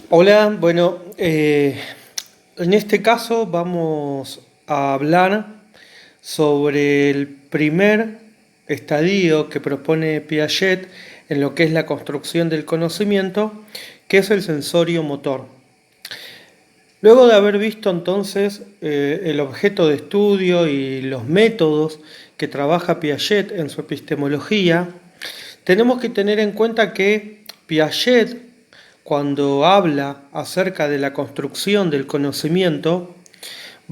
Hola, bueno, en este caso vamos a hablar sobre el primer estadio que propone Piaget en lo que es la construcción del conocimiento, que es el sensorio motor. Luego de haber visto entonces el objeto de estudio y los métodos que trabaja Piaget en su epistemología, tenemos que tener en cuenta que Piaget, cuando habla acerca de la construcción del conocimiento,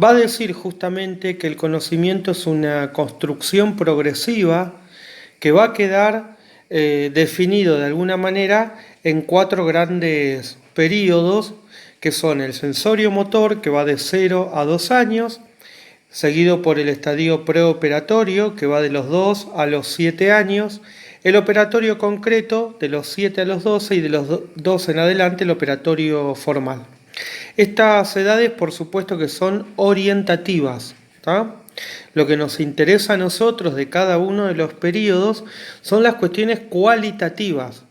va a decir justamente que el conocimiento es una construcción progresiva que va a quedar definido de alguna manera en cuatro grandes periodos, que son el sensorio motor, que va de 0 a 2 años, seguido por el estadio preoperatorio, que va de los 2 a los 7 años, el operatorio concreto de los 7 a los 12 y de los 12 en adelante el operatorio formal. Estas edades, por supuesto, que son orientativas, ¿tá? Lo que nos interesa a nosotros de cada uno de los periodos son las cuestiones cualitativas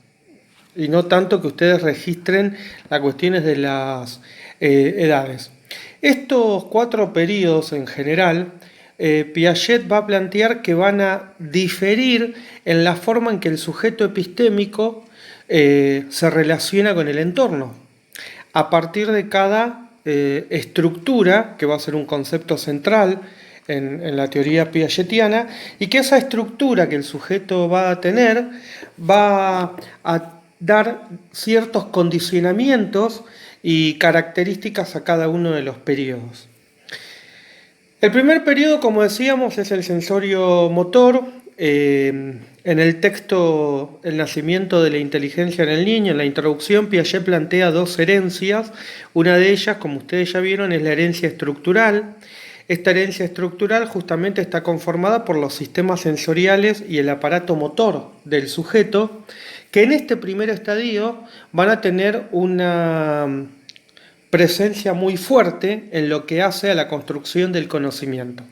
y no tanto que ustedes registren las cuestiones de las edades. Estos cuatro periodos en general, Piaget va a plantear que van a diferir en la forma en que el sujeto epistémico se relaciona con el entorno, a partir de cada estructura, que va a ser un concepto central en la teoría piagetiana, y que esa estructura que el sujeto va a tener va a dar ciertos condicionamientos y características a cada uno de los periodos. El primer periodo, como decíamos, es el sensorio motor. En el texto El nacimiento de la inteligencia en el niño, en la introducción, Piaget plantea dos herencias. Una de ellas, como ustedes ya vieron, es la herencia estructural. Esta herencia estructural justamente está conformada por los sistemas sensoriales y el aparato motor del sujeto, que en este primer estadio van a tener una presencia muy fuerte en lo que hace a la construcción del conocimiento.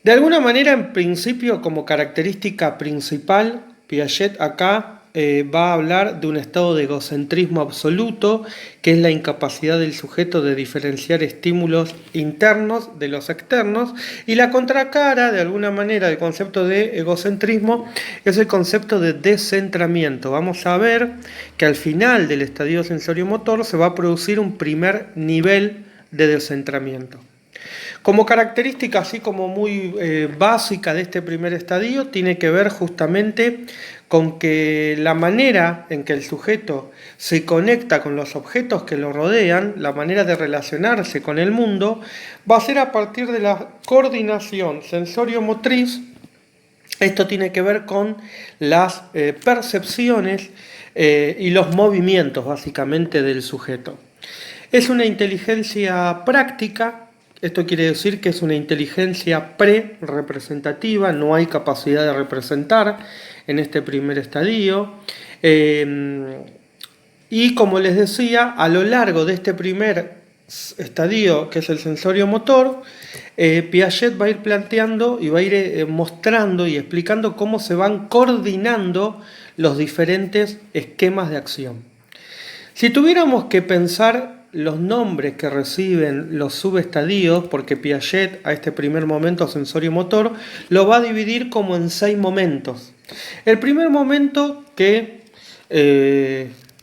De alguna manera, en principio, como característica principal, Piaget acá va a hablar de un estado de egocentrismo absoluto, que es la incapacidad del sujeto de diferenciar estímulos internos de los externos, y la contracara, de alguna manera, del concepto de egocentrismo es el concepto de descentramiento. Vamos a ver que al final del estadio sensorio-motor se va a producir un primer nivel de descentramiento. Como característica así como muy básica de este primer estadio, tiene que ver justamente con que la manera en que el sujeto se conecta con los objetos que lo rodean, la manera de relacionarse con el mundo, va a ser a partir de la coordinación sensorio-motriz. Esto tiene que ver con las percepciones y los movimientos básicamente del sujeto. Es una inteligencia práctica. Esto quiere decir que es una inteligencia pre-representativa, no hay capacidad de representar en este primer estadio. Y como les decía, a lo largo de este primer estadio, que es el sensorio motor, Piaget va a ir planteando y va a ir mostrando y explicando cómo se van coordinando los diferentes esquemas de acción. Si tuviéramos que pensar los nombres que reciben los subestadios, porque Piaget a este primer momento sensorio-motor lo va a dividir como en 6 momentos. El primer momento que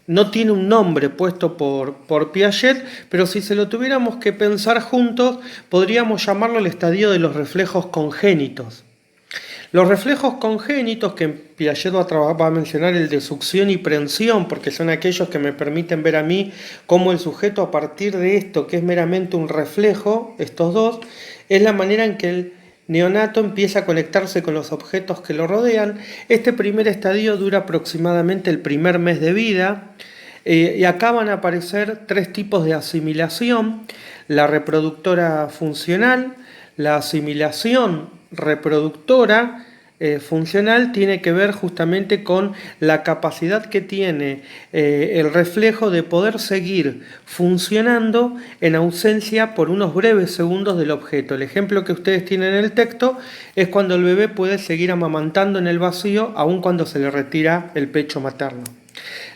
no tiene un nombre puesto por Piaget, pero si se lo tuviéramos que pensar juntos, podríamos llamarlo el estadio de los reflejos congénitos. Los reflejos congénitos, que Piaget va a mencionar el de succión y prensión, porque son aquellos que me permiten ver a mí cómo el sujeto, a partir de esto, que es meramente un reflejo, estos dos, es la manera en que el neonato empieza a conectarse con los objetos que lo rodean. Este primer estadio dura aproximadamente el primer mes de vida, y acá van a aparecer 3 tipos de asimilación: la reproductora funcional, la asimilación reproductora funcional tiene que ver justamente con la capacidad que tiene el reflejo de poder seguir funcionando en ausencia por unos breves segundos del objeto. El ejemplo que ustedes tienen en el texto es cuando el bebé puede seguir amamantando en el vacío aun cuando se le retira el pecho materno.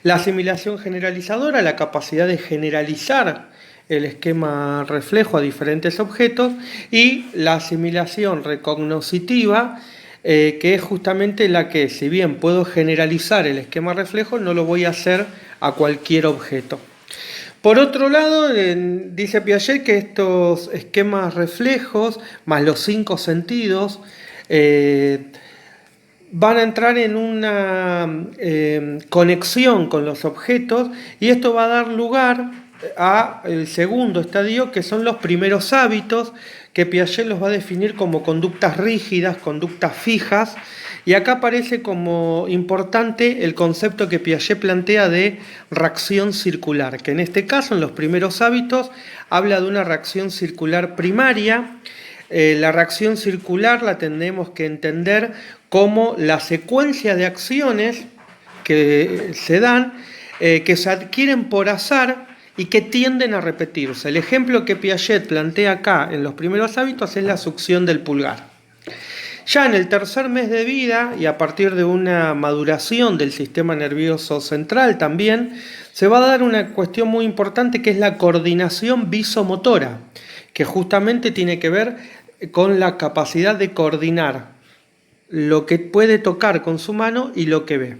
La asimilación generalizadora, la capacidad de generalizar el esquema reflejo a diferentes objetos, y la asimilación recognoscitiva, que es justamente la que, si bien puedo generalizar el esquema reflejo, no lo voy a hacer a cualquier objeto. Por otro lado, dice Piaget que estos esquemas reflejos, más los 5 sentidos, van a entrar en una conexión con los objetos, y esto va a dar lugar al segundo estadio, que son los primeros hábitos, que Piaget los va a definir como conductas rígidas, conductas fijas, y acá aparece como importante el concepto que Piaget plantea de reacción circular, que en este caso, en los primeros hábitos, habla de una reacción circular primaria. La reacción circular la tenemos que entender como la secuencia de acciones que se dan, que se adquieren por azar y que tienden a repetirse. El ejemplo que Piaget plantea acá en los primeros hábitos es la succión del pulgar. Ya en el tercer mes de vida, y a partir de una maduración del sistema nervioso central también, se va a dar una cuestión muy importante, que es la coordinación visomotora, que justamente tiene que ver con la capacidad de coordinar lo que puede tocar con su mano y lo que ve.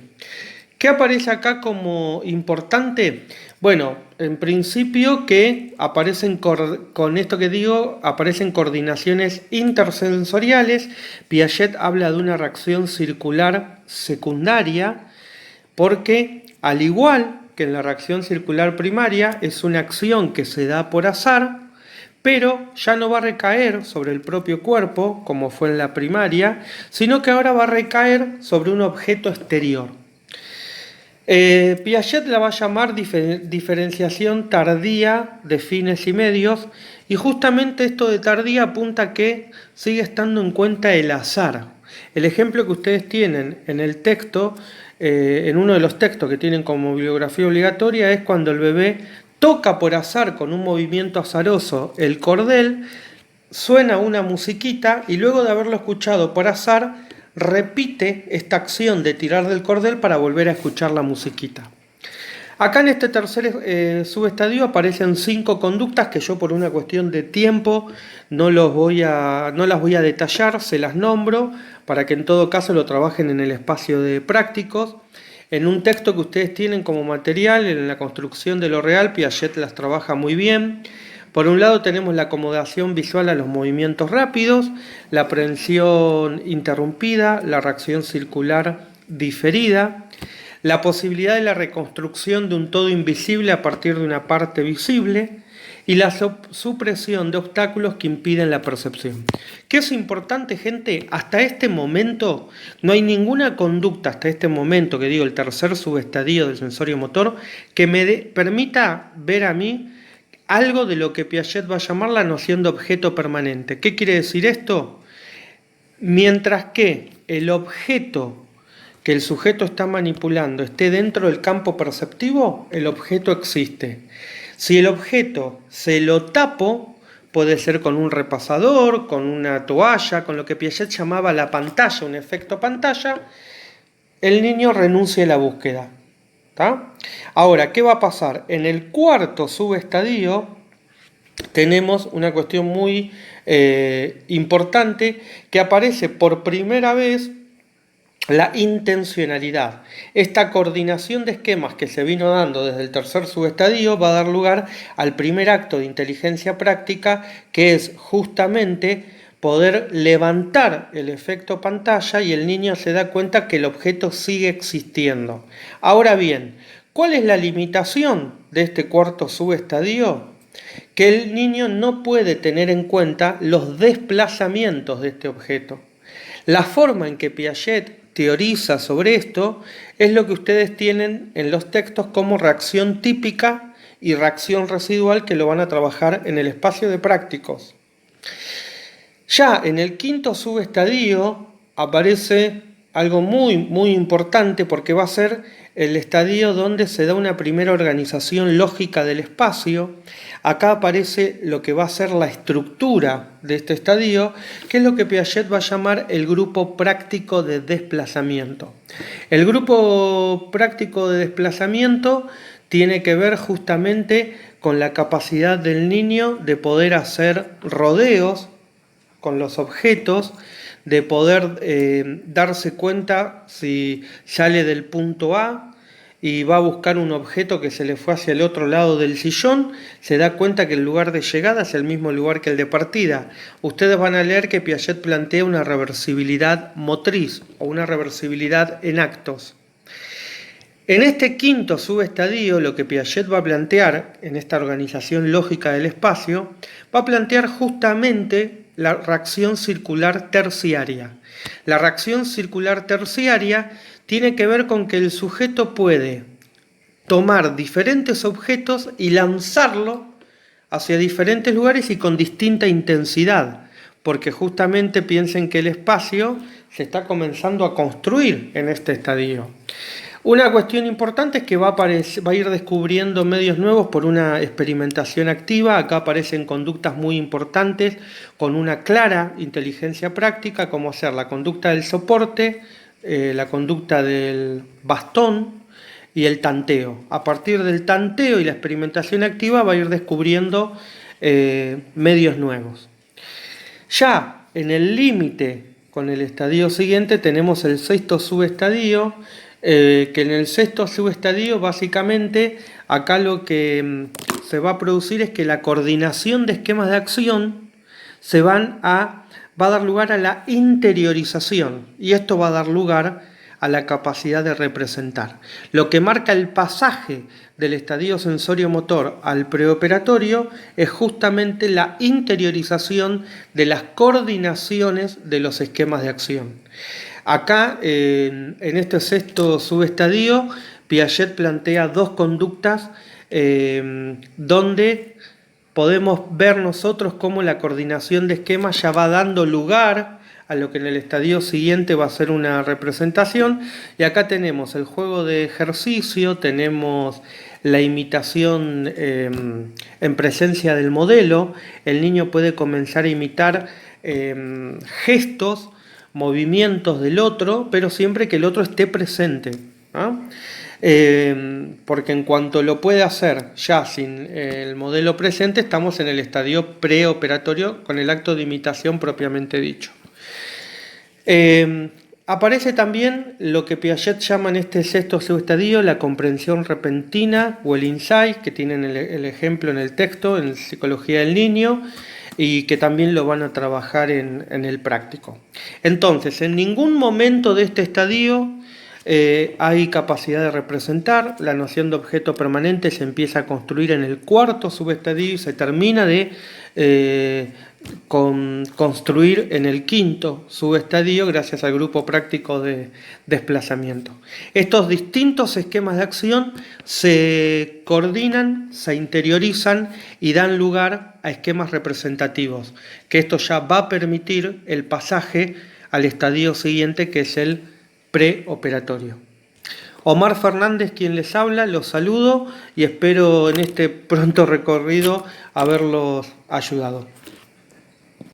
¿Qué aparece acá como importante? Bueno, en principio que aparecen, con esto que digo, aparecen coordinaciones intersensoriales. Piaget habla de una reacción circular secundaria, porque al igual que en la reacción circular primaria, es una acción que se da por azar, pero ya no va a recaer sobre el propio cuerpo, como fue en la primaria, sino que ahora va a recaer sobre un objeto exterior. Piaget la va a llamar diferenciación tardía de fines y medios, y justamente esto de tardía apunta a que sigue estando en cuenta el azar. El ejemplo que ustedes tienen en el texto, en uno de los textos que tienen como bibliografía obligatoria, es cuando el bebé toca por azar con un movimiento azaroso el cordel, suena una musiquita y luego de haberlo escuchado por azar, repite esta acción de tirar del cordel para volver a escuchar la musiquita. Acá en este tercer subestadio aparecen 5 conductas que yo, por una cuestión de tiempo, no las voy a detallar, se las nombro para que en todo caso lo trabajen en el espacio de prácticos. En un texto que ustedes tienen como material, en la construcción de lo real, Piaget las trabaja muy bien. Por un lado tenemos la acomodación visual a los movimientos rápidos, la aprehensión interrumpida, la reacción circular diferida, la posibilidad de la reconstrucción de un todo invisible a partir de una parte visible, y la supresión de obstáculos que impiden la percepción. ¿Qué es importante, gente? Hasta este momento no hay ninguna conducta, hasta este momento, que digo, el tercer subestadio del sensorio motor, que me permita ver a mí algo de lo que Piaget va a llamar la noción de objeto permanente. ¿Qué quiere decir esto? Mientras que el objeto que el sujeto está manipulando esté dentro del campo perceptivo, el objeto existe. Si el objeto se lo tapo, puede ser con un repasador, con una toalla, con lo que Piaget llamaba la pantalla, un efecto pantalla, el niño renuncia a la búsqueda. ¿Tá? Ahora, ¿qué va a pasar? En el cuarto subestadio tenemos una cuestión muy importante, que aparece por primera vez la intencionalidad. Esta coordinación de esquemas que se vino dando desde el tercer subestadio va a dar lugar al primer acto de inteligencia práctica, que es justamente poder levantar el efecto pantalla, y el niño se da cuenta que el objeto sigue existiendo. Ahora bien, ¿cuál es la limitación de este cuarto subestadio? Que el niño no puede tener en cuenta los desplazamientos de este objeto. La forma en que Piaget teoriza sobre esto es lo que ustedes tienen en los textos como reacción típica y reacción residual, que lo van a trabajar en el espacio de prácticos. Ya en el quinto subestadio aparece algo muy importante porque va a ser el estadio donde se da una primera organización lógica del espacio. Acá aparece lo que va a ser la estructura de este estadio, que es lo que Piaget va a llamar el grupo práctico de desplazamiento. El grupo práctico de desplazamiento tiene que ver justamente con la capacidad del niño de poder hacer rodeos con los objetos, de poder darse cuenta si sale del punto A y va a buscar un objeto que se le fue hacia el otro lado del sillón, se da cuenta que el lugar de llegada es el mismo lugar que el de partida. Ustedes van a leer que Piaget plantea una reversibilidad motriz o una reversibilidad en actos. En este quinto subestadio, lo que Piaget va a plantear en esta organización lógica del espacio, va a plantear justamente la reacción circular terciaria. La reacción circular terciaria tiene que ver con que el sujeto puede tomar diferentes objetos y lanzarlo hacia diferentes lugares y con distinta intensidad, porque justamente piensen que el espacio se está comenzando a construir en este estadio. Una cuestión importante es que va a ir descubriendo medios nuevos por una experimentación activa. Acá aparecen conductas muy importantes con una clara inteligencia práctica, como hacer la conducta del soporte, la conducta del bastón y el tanteo. A partir del tanteo y la experimentación activa va a ir descubriendo medios nuevos. Ya en el límite con el estadio siguiente tenemos el sexto subestadio, que en el sexto subestadio básicamente acá lo que se va a producir es que la coordinación de esquemas de acción va a dar lugar a la interiorización y esto va a dar lugar a la capacidad de representar. Lo que marca el pasaje del estadio sensorio-motor al preoperatorio es justamente la interiorización de las coordinaciones de los esquemas de acción. Acá, en este sexto subestadio, Piaget plantea dos conductas donde podemos ver nosotros cómo la coordinación de esquemas ya va dando lugar a lo que en el estadio siguiente va a ser una representación. Y acá tenemos el juego de ejercicio, tenemos la imitación en presencia del modelo. El niño puede comenzar a imitar gestos, movimientos del otro, pero siempre que el otro esté presente, ¿no? Porque en cuanto lo puede hacer ya sin el modelo presente, estamos en el estadio preoperatorio con el acto de imitación propiamente dicho. Aparece también lo que Piaget llama en este sexto subestadio la comprensión repentina o el insight, que tienen el ejemplo en el texto, en Psicología del Niño, y que también lo van a trabajar en el práctico. Entonces, en ningún momento de este estadio hay capacidad de representar. La noción de objeto permanente se empieza a construir en el cuarto subestadio y se termina de construir en el quinto subestadio gracias al grupo práctico de desplazamiento. Estos distintos esquemas de acción se coordinan, se interiorizan y dan lugar a esquemas representativos, que esto ya va a permitir el pasaje al estadio siguiente, que es el preoperatorio. Omar Fernández quien les habla, los saludo y espero en este pronto recorrido haberlos ayudado.